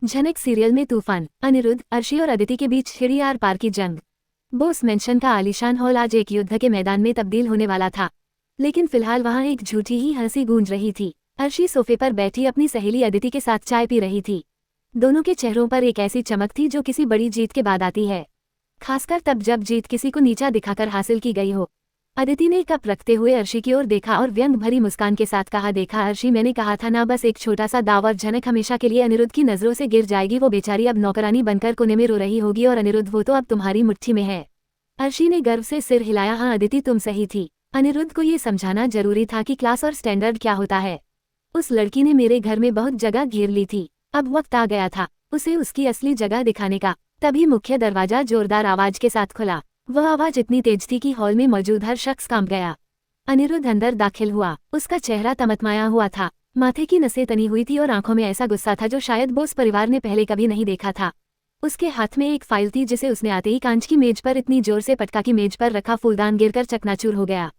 झनक सीरियल में तूफान, अनिरुद्ध, अर्शी और अदिति के बीच छिड़ी आर पार की जंग। बोस मेंशन का आलीशान हॉल आज एक युद्ध के मैदान में तब्दील होने वाला था, लेकिन फिलहाल वहां एक झूठी ही हंसी गूंज रही थी। अर्शी सोफे पर बैठी अपनी सहेली अदिति के साथ चाय पी रही थी। दोनों के चेहरों पर एक ऐसी चमक थी जो किसी बड़ी जीत के बाद आती है, खासकर तब जब जीत किसी को नीचा दिखाकर हासिल की गई हो। अदिति ने कप रखते हुए अर्शी की ओर देखा और व्यंग भरी मुस्कान के साथ कहा, देखा अर्शी, मैंने कहा था ना, बस एक छोटा सा दाव और झनक हमेशा के लिए अनिरुद्ध की नजरों से गिर जाएगी। वो बेचारी अब नौकरानी बनकर कोने में रो रही होगी और अनिरुद्ध वो तो अब तुम्हारी मुट्ठी में है। अर्शी ने गर्व से सिर हिलाया। हाँ अदिति, तुम सही थी। अनिरुद्ध को ये समझाना जरूरी था कि क्लास और स्टैंडर्ड क्या होता है। उस लड़की ने मेरे घर में बहुत जगह घेर ली थी, अब वक्त आ गया था उसे उसकी असली जगह दिखाने का। तभी मुख्य दरवाजा जोरदार आवाज के साथ खुला। वह आवाज इतनी तेज थी कि हॉल में मौजूद हर शख्स कांप गया। अनिरुद्ध अंदर दाखिल हुआ। उसका चेहरा तमतमाया हुआ था, माथे की नसें तनी हुई थी और आंखों में ऐसा गुस्सा था जो शायद बोस परिवार ने पहले कभी नहीं देखा था। उसके हाथ में एक फाइल थी जिसे उसने आते ही कांच की मेज पर इतनी जोर से पटका कि मेज पर रखा फूलदान गिरकर चकनाचूर हो गया।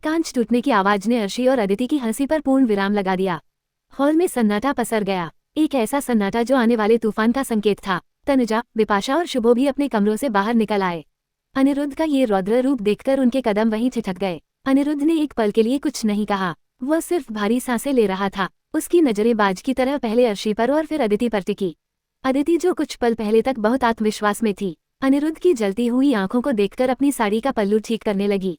कांच टूटने की आवाज ने अर्शी और अदिति की हंसी पर पूर्ण विराम लगा दिया। हॉल में सन्नाटा पसर गया, एक ऐसा सन्नाटा जो आने वाले तूफान का संकेत था। तनुजा, बिपाशा और शुभो भी अपने कमरों से बाहर निकल आए। अनिरुद्ध का ये रौद्र रूप देखकर उनके कदम वहीं ठिठक गए। अनिरुद्ध ने एक पल के लिए कुछ नहीं कहा, वह सिर्फ भारी सांसें ले रहा था। उसकी नजरें बाज की तरह पहले अर्शी पर और फिर अदिति पर टिकी। अदिति जो कुछ पल पहले तक बहुत आत्मविश्वास में थी, अनिरुद्ध की जलती हुई आंखों को देखकर अपनी साड़ी का पल्लू ठीक करने लगी।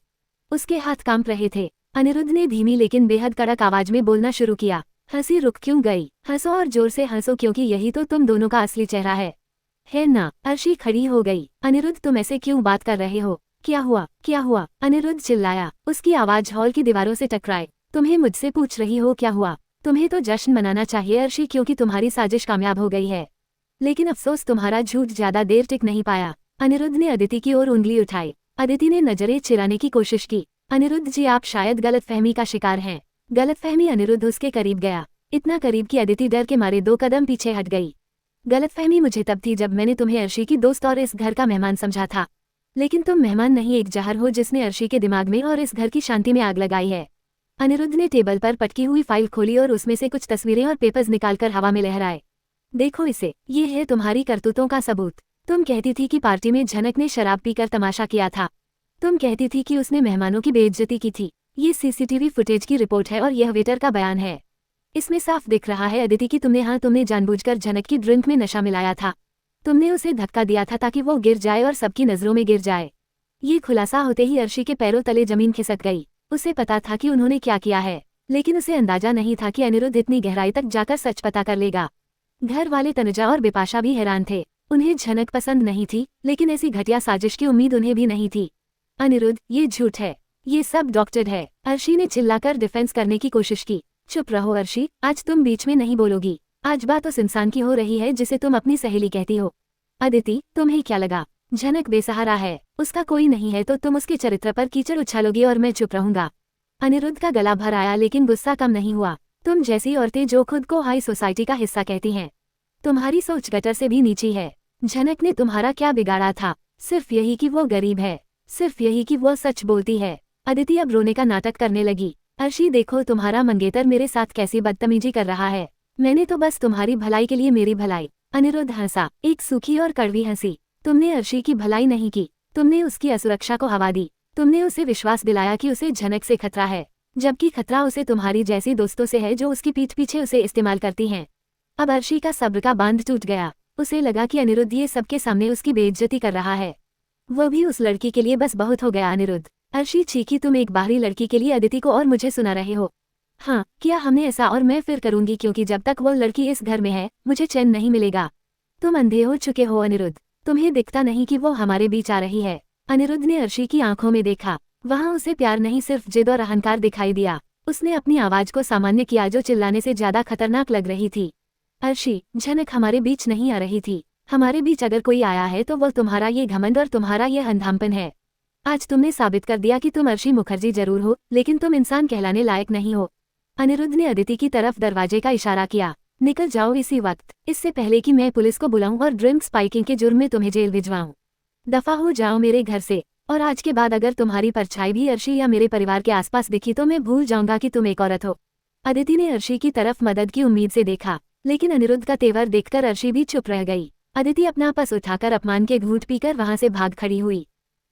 उसके हाथ कांप रहे थे। अनिरुद्ध ने धीमी लेकिन बेहद कड़क आवाज में बोलना शुरू किया, हंसी रुक क्यों गई? हंसो और जोर से हंसो, क्योंकि यही तो तुम दोनों का असली चेहरा है ना? अर्शी खड़ी हो गई। अनिरुद्ध, तुम ऐसे क्यों बात कर रहे हो? क्या हुआ? क्या हुआ? अनिरुद्ध चिल्लाया। उसकी आवाज हॉल की दीवारों से टकराई। तुम्हें मुझसे पूछ रही हो क्या हुआ? तुम्हें तो जश्न मनाना चाहिए अर्शी, क्योंकि तुम्हारी साजिश कामयाब हो गई है। लेकिन अफसोस, तुम्हारा झूठ ज्यादा देर टिक नहीं पाया। अनिरुद्ध ने अदिति की ओर उंगली उठाई। अदिति ने नजरें चिराने की कोशिश की। अनिरुद्ध जी, आप शायद गलतफहमी का शिकार हैं। गलतफहमी? अनिरुद्ध उसके करीब गया, इतना करीब कि अदिति डर के मारे 2 कदम पीछे हट गई। गलतफहमी मुझे तब थी जब मैंने तुम्हें अर्शी की दोस्त और इस घर का मेहमान समझा था, लेकिन तुम मेहमान नहीं, एक जहर हो जिसने अर्शी के दिमाग में और इस घर की शांति में आग लगाई है। अनिरुद्ध ने टेबल पर पटकी हुई फाइल खोली और उसमें से कुछ तस्वीरें और पेपर्स निकालकर हवा में लहराए। देखो इसे, ये है तुम्हारी करतूतों का सबूत। तुम कहती थी कि पार्टी में झनक ने शराब पीकर तमाशा किया था। तुम कहती थी कि उसने मेहमानों की बेइज्जती की थी। ये सीसीटीवी फुटेज की रिपोर्ट है और यह वेटर का बयान है। इसमें साफ दिख रहा है अदिति कि तुमने जानबूझकर झनक की ड्रिंक में नशा मिलाया था। तुमने उसे धक्का दिया था ताकि वो गिर जाए और सबकी नजरों में गिर जाए। ये खुलासा होते ही अर्शी के पैरों तले जमीन खिसक गई। उसे पता था कि उन्होंने क्या किया है, लेकिन उसे अंदाजा नहीं था कि अनिरुद्ध इतनी गहराई तक जाकर सच पता कर लेगा। घर वाले तनुजा और बिपाशा भी हैरान थे। उन्हें झनक पसंद नहीं थी, लेकिन ऐसी घटिया साजिश की उम्मीद उन्हें भी नहीं थी। अनिरुद्ध, ये झूठ है, ये सब डॉक्टर्ड है। अर्शी ने चिल्लाकर डिफेंस करने की कोशिश की। चुप रहो अर्शी, आज तुम बीच में नहीं बोलोगी। आज बात उस इंसान की हो रही है जिसे तुम अपनी सहेली कहती हो। अदिति, तुम्हें क्या लगा झनक बेसहारा है, उसका कोई नहीं है तो तुम उसके चरित्र पर कीचड़ उछालोगी और मैं चुप रहूंगा? अनिरुद्ध का गला भर आया, लेकिन गुस्सा कम नहीं हुआ। तुम जैसी औरतें जो खुद को हाई सोसाइटी का हिस्सा कहती हैं, तुम्हारी सोच गटर से भी नीची है। झनक ने तुम्हारा क्या बिगाड़ा था? सिर्फ यही कि वो गरीब है, सिर्फ यही कि वो सच बोलती है। अदिति अब रोने का नाटक करने लगी। अर्शी, देखो तुम्हारा मंगेतर मेरे साथ कैसी बदतमीजी कर रहा है। मैंने तो बस तुम्हारी भलाई के लिए मेरी भलाई। अनिरुद्ध हंसा, एक सूखी और कड़वी हंसी। तुमने अर्शी की भलाई नहीं की, तुमने उसकी असुरक्षा को हवा दी। तुमने उसे विश्वास दिलाया कि उसे झनक से खतरा है, जबकि खतरा उसे तुम्हारी जैसी दोस्तों से है जो उसकी पीठ पीछे उसे इस्तेमाल करती हैं। अब अर्शी का सब्र का बांध टूट गया। उसे लगा कि अनिरुद्ध ये सबके सामने उसकी बेइज्जती कर रहा है। वो भी उस लड़की के लिए बस बहुत हो गया। अनिरुद्ध, अर्शी चीखी, तुम एक बाहरी लड़की के लिए अदिति को और मुझे सुना रहे हो? हाँ, किया हमने ऐसा, और मैं फिर करूंगी, क्योंकि जब तक वो लड़की इस घर में है मुझे चैन नहीं मिलेगा। तुम अंधे हो चुके हो अनिरुद्ध, तुम्हें दिखता नहीं कि वो हमारे बीच आ रही है। अनिरुद्ध ने अर्शी की आंखों में देखा। वहां उसे प्यार नहीं, सिर्फ जिद और अहंकार दिखाई दिया। उसने अपनी आवाज को सामान्य किया जो चिल्लाने से ज्यादा खतरनाक लग रही थी। अर्शी, झनक हमारे बीच नहीं आ रही थी। हमारे बीच अगर कोई आया है तो वो तुम्हारा ये घमंड और तुम्हारा ये अंधापन है। आज तुमने साबित कर दिया कि तुम अर्शी मुखर्जी जरूर हो, लेकिन तुम इंसान कहलाने लायक नहीं हो। अनिरुद्ध ने अदिति की तरफ दरवाजे का इशारा किया। निकल जाओ इसी वक्त, इससे पहले कि मैं पुलिस को बुलाऊं और ड्रिंक स्पाइकिंग के जुर्म में तुम्हें जेल भिजवाऊं। दफा हो जाओ मेरे घर से, और आज के बाद अगर तुम्हारी परछाई भी अर्शी या मेरे परिवार के आसपास दिखी तो मैं भूल जाऊंगा कि तुम एक औरत हो। अदिति ने अर्शी की तरफ मदद की उम्मीद से देखा। लेकिन अनिरुद्ध का तेवर देखकर अर्शी भी चुप रह गई। अदिति अपना पस उठाकर अपमान के घूंट पीकर वहां से भाग खड़ी हुई।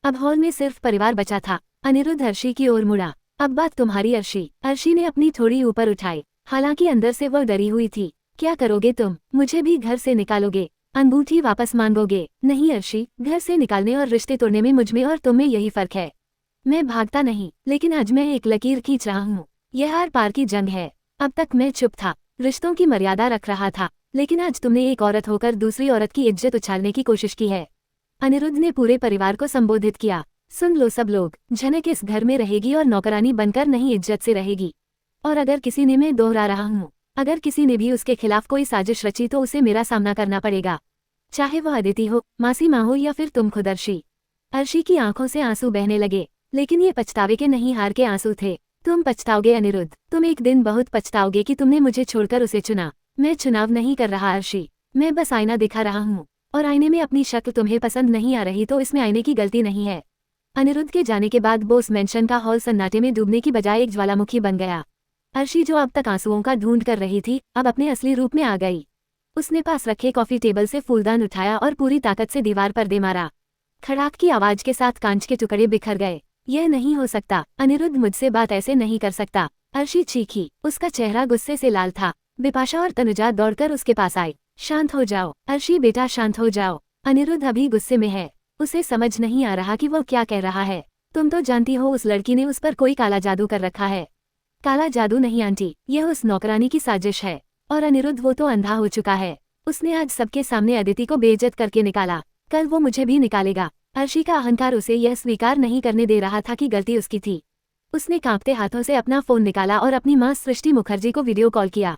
अब हॉल में सिर्फ परिवार बचा था। अनिरुद्ध अर्शी की ओर मुड़ा। अब बात तुम्हारी अर्शी। अर्शी ने अपनी थोड़ी ऊपर उठाई, हालांकि अंदर से वह डरी हुई थी। क्या करोगे तुम? मुझे भी घर से निकालोगे? अंगूठी वापस मांगोगे? नहीं अर्शी, घर से निकालने और रिश्ते तोड़ने में मुझमें और तुम में यही फर्क है। मैं भागता नहीं, लेकिन आज मैं एक लकीर खींच रहा हूँ। यह आर पार की जंग है। अब तक मैं चुप था, रिश्तों की मर्यादा रख रहा था, लेकिन आज तुमने एक औरत होकर दूसरी औरत की इज्जत उछालने की कोशिश की है। अनिरुद्ध ने पूरे परिवार को संबोधित किया। सुन लो सब लोग, झनक इस घर में रहेगी और नौकरानी बनकर नहीं इज्जत से रहेगी। और अगर किसी ने, मैं दोहरा रहा हूँ, अगर किसी ने भी उसके खिलाफ कोई साजिश रची तो उसे मेरा सामना करना पड़ेगा, चाहे वह अदिति हो, मासी माँ हो या फिर तुम खुद अर्शी। अर्शी की आंखों से आंसू बहने लगे, लेकिन ये पछतावे के नहीं, हार के आंसू थे। तुम पछताओगे अनिरुद्ध, तुम एक दिन बहुत पछताओगे कि तुमने मुझे छोड़कर उसे चुना। मैं चुनाव नहीं कर रहा अर्शी, मैं बस आईना दिखा रहा हूँ, और आईने में अपनी शक्ल तुम्हें पसंद नहीं आ रही तो इसमें आईने की गलती नहीं है। अनिरुद्ध के जाने के बाद बोस मेंशन का हॉल सन्नाटे में डूबने की बजाय एक ज्वालामुखी बन गया। अर्शी जो अब तक आंसुओं का ढूंढ कर रही थी, अब अपने असली रूप में आ गई। उसने पास रखे कॉफी टेबल से फूलदान उठाया और पूरी ताकत से दीवार पर दे मारा। खड़ाक की आवाज के साथ कांच के टुकड़े बिखर गए। यह नहीं हो सकता, अनिरुद्ध मुझसे बात ऐसे नहीं कर सकता। अर्शी चीखी, उसका चेहरा गुस्से से लाल था। बिपाशा और तनुजा दौड़कर उसके पास आई। शांत हो जाओ अर्शी बेटा, शांत हो जाओ। अनिरुद्ध अभी गुस्से में है, उसे समझ नहीं आ रहा कि वो क्या कह रहा है। तुम तो जानती हो उस लड़की ने उस पर कोई काला जादू कर रखा है। काला जादू नहीं आंटी, यह उस नौकरानी की साजिश है। और अनिरुद्ध, वो तो अंधा हो चुका है। उसने आज सबके सामने अदिति को बेइज्जत करके निकाला, कल वो मुझे भी निकालेगा। अर्शी का अहंकार उसे यह स्वीकार नहीं करने दे रहा था कि गलती उसकी थी। उसने कांपते हाथों से अपना फोन निकाला और अपनी मां सृष्टि मुखर्जी को वीडियो कॉल किया।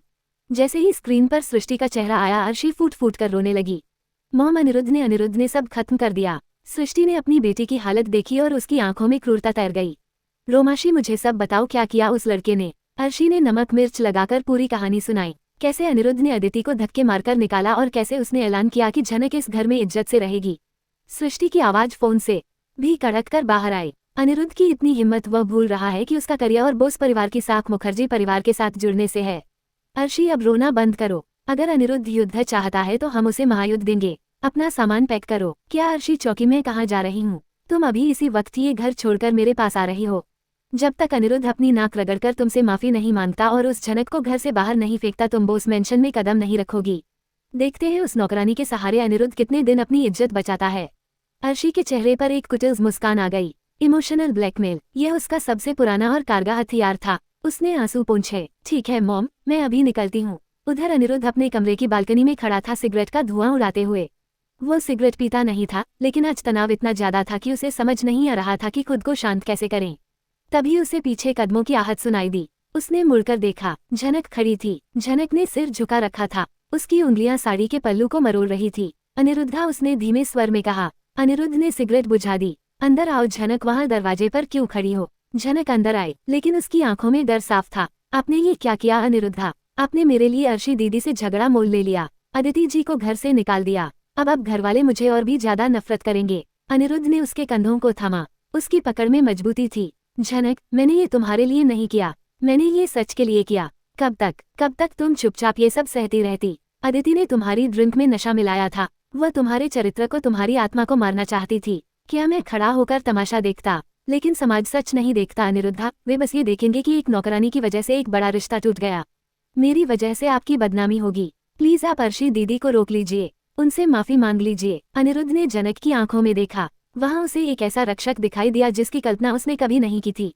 जैसे ही स्क्रीन पर सृष्टि का चेहरा आया, अर्शी फूट फूट कर रोने लगी। मॉम, अनिरुद्ध ने सब खत्म कर दिया। सृष्टि ने अपनी बेटी की हालत देखी और उसकी आंखों में क्रूरता तैर गई। रोमाशी, मुझे सब बताओ, क्या किया उस लड़के ने? अर्शी ने नमक मिर्च लगाकर पूरी कहानी सुनाई। कैसे अनिरुद्ध ने अदिति को धक्के मारकर निकाला और कैसे उसने ऐलान किया कि झनक इस घर में इज्जत से रहेगी। सृष्टि की आवाज फोन से भी कड़क कर बाहर आई। अनिरुद्ध की इतनी हिम्मत, वह भूल रहा है कि उसका करियर और बोस परिवार की साख मुखर्जी परिवार के साथ जुड़ने से है। अर्शी, अब रोना बंद करो। अगर अनिरुद्ध युद्ध चाहता है तो हम उसे महायुद्ध देंगे। अपना सामान पैक करो। क्या अर्शी? चौकी में कहाँ जा रही हूँ? तुम अभी इसी वक्त ये घर छोड़कर मेरे पास आ रही हो। जब तक अनिरुद्ध अपनी नाक रगड़कर तुमसे माफी नहीं मांगता और उस झनक को घर से बाहर नहीं फेंकता, तुम बोस मेंशन में कदम नहीं रखोगी। देखते हैं उस नौकरानी के सहारे अनिरुद्ध कितने दिन अपनी इज्जत बचाता है। अर्शी के चेहरे पर एक कुटिल मुस्कान आ गई। इमोशनल ब्लैकमेल, यह उसका सबसे पुराना और कारगर हथियार था। उसने आंसू पोंछे। ठीक है मॉम, मैं अभी निकलती हूँ। उधर अनिरुद्ध अपने कमरे की बालकनी में खड़ा था, सिगरेट का धुआं उड़ाते हुए। वो सिगरेट पीता नहीं था, लेकिन आज तनाव इतना ज्यादा था कि उसे समझ नहीं आ रहा था कि खुद को शांत कैसे करें। तभी उसे पीछे कदमों की आहट सुनाई दी। उसने मुड़कर देखा, झनक खड़ी थी। झनक ने सिर झुका रखा था, उसकी उंगलियां साड़ी के पल्लू को मरोड़ रही थी। अनिरुद्धा, उसने धीमे स्वर में कहा। अनिरुद्ध ने सिगरेट बुझा दी। अंदर आओ झनक, वहां दरवाजे पर क्यों खड़ी हो? झनक अंदर आई, लेकिन उसकी आंखों में डर साफ था। आपने ये क्या किया अनिरुद्धा? आपने मेरे लिए अर्शी दीदी से झगड़ा मोल ले लिया, अदिति जी को घर से निकाल दिया। अब घरवाले मुझे और भी ज्यादा नफरत करेंगे। अनिरुद्ध ने उसके कंधों को थामा, उसकी पकड़ में मजबूती थी। झनक, मैंने ये तुम्हारे लिए नहीं किया, मैंने ये सच के लिए किया। कब तक तुम चुपचाप ये सब सहती रहती? अदिति ने तुम्हारी ड्रिंक में नशा मिलाया था। वह तुम्हारे चरित्र को, तुम्हारी आत्मा को मारना चाहती थी। क्या मैं खड़ा होकर तमाशा देखता? लेकिन समाज सच नहीं देखता अनिरुद्धा। वे बस ये देखेंगे कि एक नौकरानी की वजह से एक बड़ा रिश्ता टूट गया। मेरी वजह से आपकी बदनामी होगी। प्लीज आप अर्शी दीदी को रोक लीजिए, उनसे माफी मांग लीजिए। अनिरुद्ध ने झनक की आंखों में देखा। वहां उसे एक ऐसा रक्षक दिखाई दिया जिसकी कल्पना उसने कभी नहीं की थी।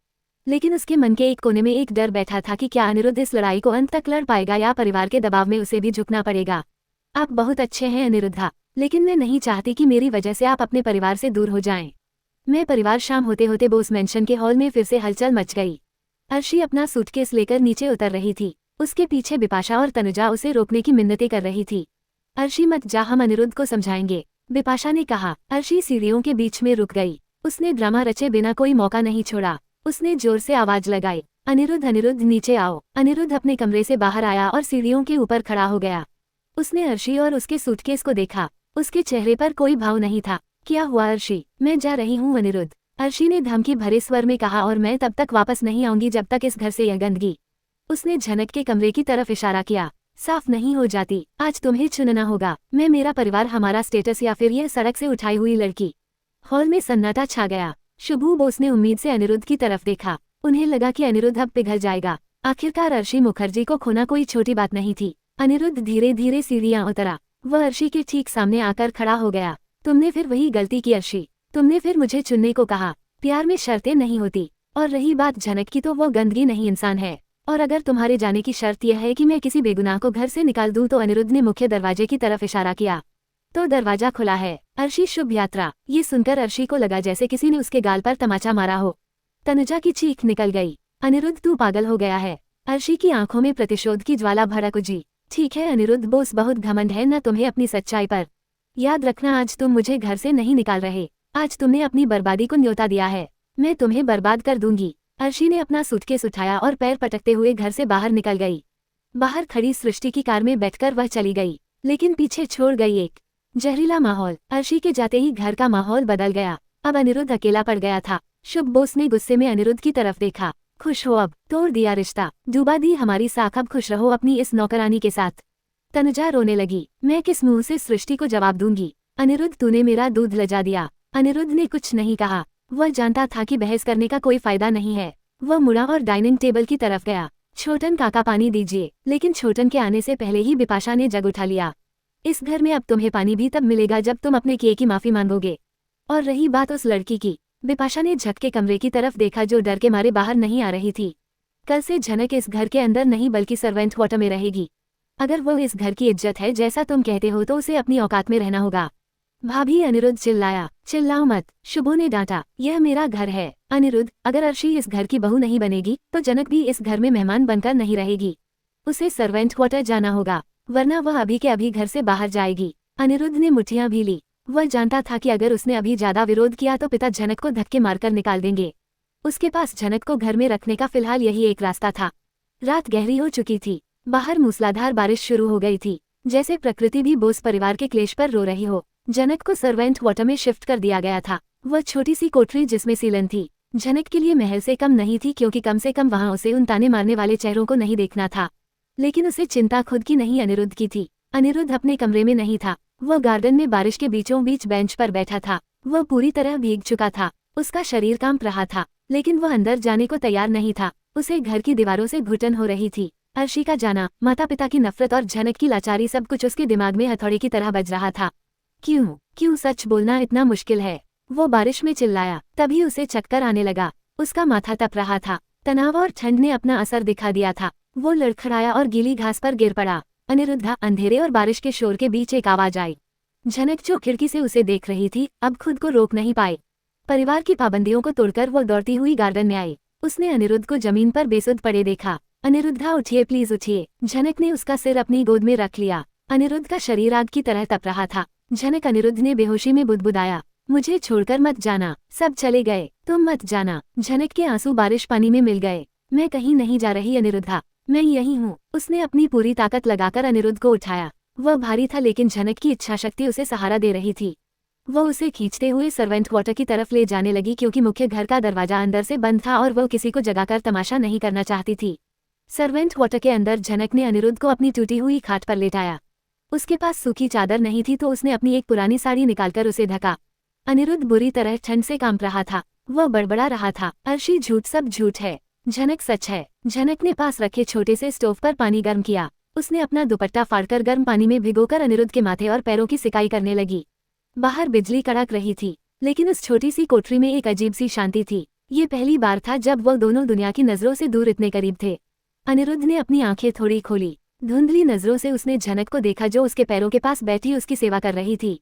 लेकिन उसके मन के एक कोने में एक डर बैठा था कि क्या अनिरुद्ध इस लड़ाई को अंत तक लड़ पाएगा या परिवार के दबाव में उसे भी झुकना पड़ेगा। आप बहुत अच्छे हैं अनिरुद्धा, लेकिन मैं नहीं चाहती कि मेरी वजह से आप अपने परिवार से दूर हो जाएं। मैं परिवार। शाम होते होते बोस मेंशन के हॉल में फिर से हलचल मच गई। अर्शी अपना सूटकेस लेकर नीचे उतर रही थी। उसके पीछे बिपाशा और तनुजा उसे रोकने की मिन्नतें कर रही थी। अर्शी मत जा, हम अनिरुद्ध को समझाएंगे, बिपाशा ने कहा। अर्शी सीढ़ियों के बीच में रुक गई। उसने ड्रामा रचे बिना कोई मौका नहीं छोड़ा। उसने जोर से आवाज लगाई, अनिरुद्ध नीचे आओ। अनिरुद्ध अपने कमरे से बाहर आया और सीढ़ियों के ऊपर खड़ा हो गया। उसने अर्शी और उसके सूटकेस को देखा। उसके चेहरे पर कोई भाव नहीं था। क्या हुआ अर्शी? मैं जा रही हूँ अनिरुद्ध, अर्शी ने धमकी भरे स्वर में कहा, और मैं तब तक वापस नहीं आऊंगी जब तक इस घर से यह गंदगी। उसने झनक के कमरे की तरफ इशारा किया। साफ नहीं हो जाती। आज तुम्हें चुनना होगा, मैं, मेरा परिवार, हमारा स्टेटस या फिर यह सड़क से उठाई हुई लड़की। हॉल में सन्नाटा छा गया। शुभू बोस ने उम्मीद से अनिरुद्ध की तरफ देखा। उन्हें लगा कि अनिरुद्ध अब पिघल जाएगा। आखिरकार अर्शी मुखर्जी को खोना कोई छोटी बात नहीं थी। अनिरुद्ध धीरे धीरे सीढ़ियां उतरा। वह अर्शी के ठीक सामने आकर खड़ा हो गया। तुमने फिर वही गलती की अर्शी, तुमने फिर मुझे चुनने को कहा। प्यार में शर्तें नहीं होती। और रही बात झनक की, तो वो गंदगी नहीं इंसान है। और अगर तुम्हारे जाने की शर्त यह है कि मैं किसी बेगुनाह को घर से निकाल दूं, तो अनिरुद्ध ने मुख्य दरवाजे की तरफ इशारा किया। तो दरवाजा खुला है। अर्शी शुभ यात्रा। ये सुनकर अर्शी को लगा जैसे किसी ने उसके गाल पर तमाचा मारा हो। तनुजा की चीख निकल गई। अनिरुद्ध, तू पागल हो गया है। अर्शी की आंखों में प्रतिशोध की ज्वाला भड़क उठी। ठीक है अनिरुद्ध बोस, बहुत घमंड है न तुम्हें अपनी सच्चाई पर। याद रखना, आज तुम मुझे घर से नहीं निकाल रहे। आज तुमने अपनी बर्बादी को न्योता दिया है। मैं तुम्हें बर्बाद कर दूंगी। अर्शी ने अपना सूटकेस उठाया और पैर पटकते हुए घर से बाहर निकल गई। बाहर खड़ी सृष्टि की कार में बैठकर वह चली गई, लेकिन पीछे छोड़ गई एक जहरीला माहौल। अर्शी के जाते ही घर का माहौल बदल गया। अब अनिरुद्ध अकेला पड़ गया था। शुभ बोस ने गुस्से में अनिरुद्ध की तरफ देखा। खुश हो, अब तोड़ दिया रिश्ता, डूबा दी हमारी साख, अब खुश रहो अपनी इस नौकरानी के साथ। तनुजा रोने लगी। मैं किस मुंह से सृष्टि को जवाब दूंगी। अनिरुद्ध, तूने मेरा दूध लजा दिया। अनिरुद्ध ने कुछ नहीं कहा। वह जानता था कि बहस करने का कोई फायदा नहीं है। वह मुड़ा और डाइनिंग टेबल की तरफ गया। छोटन काका, पानी दीजिए। लेकिन छोटन के आने से पहले ही बिपाशा ने जग उठा लिया। इस घर में अब तुम्हें पानी भी तब मिलेगा जब तुम अपने किए की माफी मांगोगे। और रही बात उस लड़की की, बिपाशा ने झटके कमरे की तरफ देखा जो डर के मारे बाहर नहीं आ रही थी। कल से झनक इस घर के अंदर नहीं बल्कि सर्वेंट क्वार्टर में रहेगी। अगर वो इस घर की इज्जत है जैसा तुम कहते हो, तो उसे अपनी औकात में रहना होगा। भाभी, अनिरुद्ध चिल्लाया। चिल्लाओ मत, शुभो ने डांटा। यह मेरा घर है अनिरुद्ध। अगर अर्शी इस घर की बहू नहीं बनेगी, तो जनक भी इस घर में मेहमान बनकर नहीं रहेगी। उसे सर्वेंट क्वार्टर जाना होगा, वरना वह अभी के अभी घर से बाहर जाएगी। अनिरुद्ध ने मुठ्ठियां भी ली। वह जानता था कि अगर उसने अभी ज्यादा विरोध किया तो पिता जनक को धक्के मारकर निकाल देंगे। उसके पास जनक को घर में रखने का फिलहाल यही एक रास्ता था। रात गहरी हो चुकी थी। बाहर मूसलाधार बारिश शुरू हो गई थी, जैसे प्रकृति भी बोस परिवार के क्लेश पर रो रही हो। जनक को सर्वेंट क्वार्टर में शिफ्ट कर दिया गया था। वह छोटी सी कोठरी जिसमें सीलन थी, जनक के लिए महल से कम नहीं थी, क्योंकि कम से कम वहां उसे उन ताने मारने वाले चेहरों को नहीं देखना था। लेकिन उसे चिंता खुद की नहीं, अनिरुद्ध की थी। अनिरुद्ध अपने कमरे में नहीं था। वह गार्डन में बारिश के बीचों बीच बेंच पर बैठा था। वह पूरी तरह भीग चुका था। उसका शरीर कांप रहा था, लेकिन वह अंदर जाने को तैयार नहीं था। उसे घर की दीवारों से घुटन हो रही थी। अर्शी का जाना, माता पिता की नफरत और झनक की लाचारी, सब कुछ उसके दिमाग में हथौड़े की तरह बज रहा था। क्यों सच बोलना इतना मुश्किल है? वो बारिश में चिल्लाया। तभी उसे चक्कर आने लगा। उसका माथा तप रहा था। तनाव और ठंड ने अपना असर दिखा दिया था। वो लड़खड़ाया और गीली घास पर गिर पड़ा। अनिरुद्धा, अंधेरे और बारिश के शोर के बीच एक आवाज आई। झनक, जो खिड़की से उसे देख रही थी, अब खुद को रोक नहीं पाई। परिवार की पाबंदियों को तोड़कर वो दौड़ती हुई गार्डन में आई। उसने अनिरुद्ध को जमीन पर बेसुध पड़े देखा। अनिरुद्धा, उठिए, प्लीज उठिए। झनक ने उसका सिर अपनी गोद में रख लिया। अनिरुद्ध का शरीर आग की तरह तप रहा था। झनक, अनिरुद्ध ने बेहोशी में बुदबुदाया। मुझे छोड़कर मत जाना, सब चले गए, तुम मत जाना। झनक के आंसू बारिश पानी में मिल गए। मैं कहीं नहीं जा रही अनिरुद्धा, मैं यही हूँ। उसने अपनी पूरी ताकत लगाकर अनिरुद्ध को उठाया। वह भारी था, लेकिन झनक की इच्छाशक्ति उसे सहारा दे रही थी। वह उसे खींचते हुए सर्वेंट क्वार्टर की तरफ ले जाने लगी, क्योंकि मुख्य घर का दरवाजा अंदर से बंद था और वह किसी को जगाकर तमाशा नहीं करना चाहती थी। सर्वेंट क्वार्टर के अंदर झनक ने अनिरुद्ध को अपनी टूटी हुई खाट पर लेटाया। उसके पास सूखी चादर नहीं थी, तो उसने अपनी एक पुरानी साड़ी निकालकर उसे ढका। अनिरुद्ध बुरी तरह ठंड से कांप रहा था। वह बड़बड़ा रहा था, अर्शी, झूठ, सब झूठ है, झनक सच है। झनक ने पास रखे छोटे से स्टोव पर पानी गर्म किया। उसने अपना दुपट्टा फाड़कर गर्म पानी में भिगोकर अनिरुद्ध के माथे और पैरों की सिकाई करने लगी। बाहर बिजली कड़क रही थी, लेकिन उस छोटी सी कोठरी में एक अजीब सी शांति थी। ये पहली बार था जब वह दोनों दुनिया की नजरों से दूर इतने करीब थे। अनिरुद्ध ने अपनी आंखें थोड़ी खोली। धुंधली नजरों से उसने झनक को देखा, जो उसके पैरों के पास बैठी उसकी सेवा कर रही थी।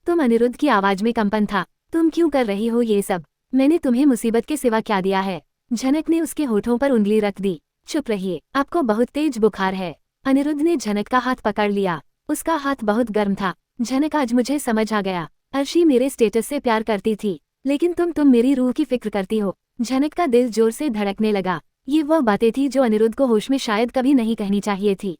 तुम, अनिरुद्ध की आवाज में कंपन था, तुम क्यों कर रही हो ये सब? मैंने तुम्हें मुसीबत के सिवा क्या दिया है? झनक ने उसके होठों पर उंगली रख दी। चुप रहिए, आपको बहुत तेज बुखार है। अनिरुद्ध ने झनक का हाथ पकड़ लिया। उसका हाथ बहुत गर्म था। झनक, आज मुझे समझ आ गया। अर्शी मेरे स्टेटस से प्यार करती थी, लेकिन तुम मेरी रूह की फिक्र करती हो। झनक का दिल जोर से धड़कने लगा। ये वह बातें थी जो अनिरुद्ध को होश में शायद कभी नहीं कहनी चाहिए थी।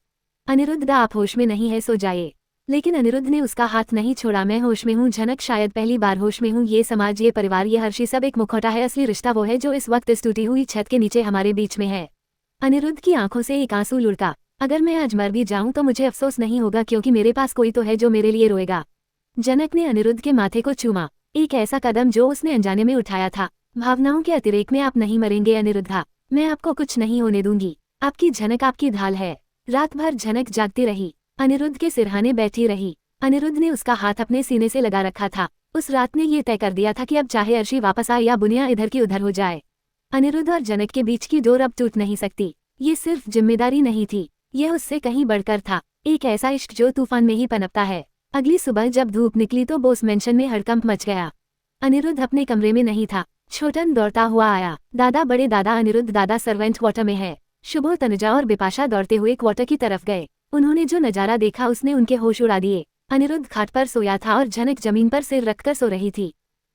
अनिरुद्ध, आप होश में नहीं है, सो जाइए। लेकिन अनिरुद्ध ने उसका हाथ नहीं छोड़ा। मैं होश में हूँ झनक, शायद पहली बार होश में हूँ। ये समाज, ये परिवार, ये हर्षी, सब एक मुखौटा है। असली रिश्ता वो है जो इस वक्त इस टूटी हुई छत के नीचे हमारे बीच में है। अनिरुद्ध की आंखों से एक आंसू लुढ़का। अगर मैं आज मर भी जाऊं तो मुझे अफसोस नहीं होगा, क्योंकि मेरे पास कोई तो है जो मेरे लिए रोएगा। जनक ने अनिरुद्ध के माथे को चूमा, एक ऐसा कदम जो उसने अनजाने में उठाया था। भावनाओं के अतिरेक में आप नहीं मरेंगे अनिरुद्धा, मैं आपको कुछ नहीं होने दूंगी। आपकी झनक आपकी ढाल है। रात भर झनक जागती रही, अनिरुद्ध के सिरहाने बैठी रही। अनिरुद्ध ने उसका हाथ अपने सीने से लगा रखा था। उस रात ने ये तय कर दिया था कि अब चाहे अर्शी वापस आए या बुनिया इधर की उधर हो जाए, अनिरुद्ध और जनक के बीच की डोर अब टूट नहीं सकती। ये सिर्फ जिम्मेदारी नहीं थी, यह उससे कहीं बढ़कर था, एक ऐसा इश्क जो तूफान में ही पनपता है। अगली सुबह जब धूप निकली तो बोस मेंशन में हड़कंप मच गया। अनिरुद्ध अपने कमरे में नहीं था। छोटन दौड़ता हुआ आया। दादा, बड़े दादा। अनिरुद्ध, दादा सर्वेंट क्वार्टर में है। शुभो, तनुजा और बिपाशा दौड़ते हुए क्वार्टर की तरफ गए। उन्होंने जो नजारा देखा उसने उनके होश उड़ा दिए। अनिरुद्ध खाट पर सोया था और झनक जमीन पर सिर रखकर सो रही थी।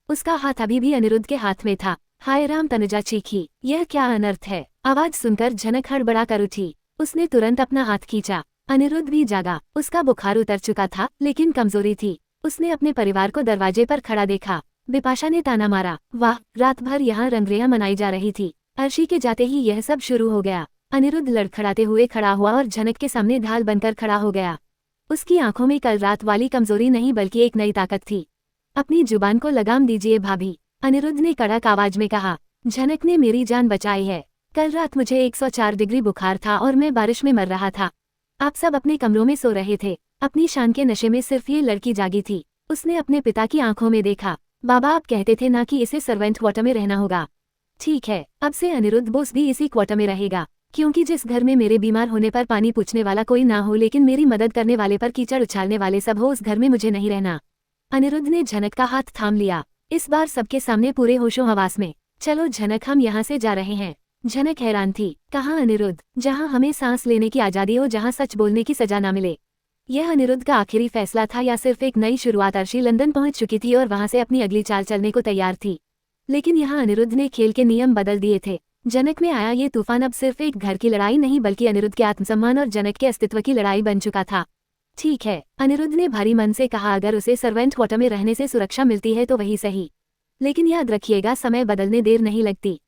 उसका हाथ अभी भी अनिरुद्ध के हाथ में था। हाय राम, तनुजा चीखी, यह क्या अनर्थ है। आवाज सुनकर झनक हड़बड़ा कर उठी। उसने तुरंत अपना हाथ खींचा। अनिरुद्ध भी जागा। उसका बुखार उतर चुका था, लेकिन कमजोरी थी। उसने अपने परिवार को दरवाजे पर खड़ा देखा। बिपाशा ने ताना मारा, वाह, रात भर यहाँ रंगरेया मनाई जा रही थी। अर्शी के जाते ही यह सब शुरू हो गया। अनिरुद्ध लड़खड़ाते हुए खड़ा हुआ और झनक के सामने ढाल बनकर खड़ा हो गया। उसकी आंखों में कल रात वाली कमजोरी नहीं बल्कि एक नई ताकत थी। अपनी जुबान को लगाम दीजिए भाभी, अनिरुद्ध ने कड़क आवाज में कहा। झनक ने मेरी जान बचाई है। कल रात मुझे 104 डिग्री बुखार था और मैं बारिश में मर रहा था। आप सब अपने कमरों में सो रहे थे। अपनी शान के नशे में सिर्फ ये लड़की जागी थी। उसने अपने पिता की आंखों में देखा। बाबा, आप कहते थे ना कि इसे सर्वेंट क्वार्टर में रहना होगा। ठीक है, अब से अनिरुद्ध बोस भी इसी क्वार्टर में रहेगा, क्योंकि जिस घर में मेरे बीमार होने पर पानी पूछने वाला कोई ना हो लेकिन मेरी मदद करने वाले पर कीचड़ उछालने वाले सब हो, उस घर में मुझे नहीं रहना। अनिरुद्ध ने झनक का हाथ थाम लिया, इस बार सबके सामने पूरे होशो हवास में। चलो झनक, हम यहाँ से जा रहे हैं। झनक हैरान थी। कहाँ अनिरुद्ध? जहाँ हमें सांस लेने की आजादी हो, जहाँ सच बोलने की सजा ना मिले। यह अनिरुद्ध का आखिरी फैसला था या सिर्फ एक नई शुरुआत? अर्शी लंदन पहुंच चुकी थी और वहां से अपनी अगली चाल चलने को तैयार थी, लेकिन यहाँ अनिरुद्ध ने खेल के नियम बदल दिए थे। जनक में आया ये तूफान अब सिर्फ एक घर की लड़ाई नहीं बल्कि अनिरुद्ध के आत्मसम्मान और जनक के अस्तित्व की लड़ाई बन चुका था। ठीक है, अनिरुद्ध ने भारी मन से कहा, अगर उसे सर्वेंट क्वार्टर में रहने से सुरक्षा मिलती है तो वही सही, लेकिन याद रखिएगा समय बदलने देर नहीं लगती।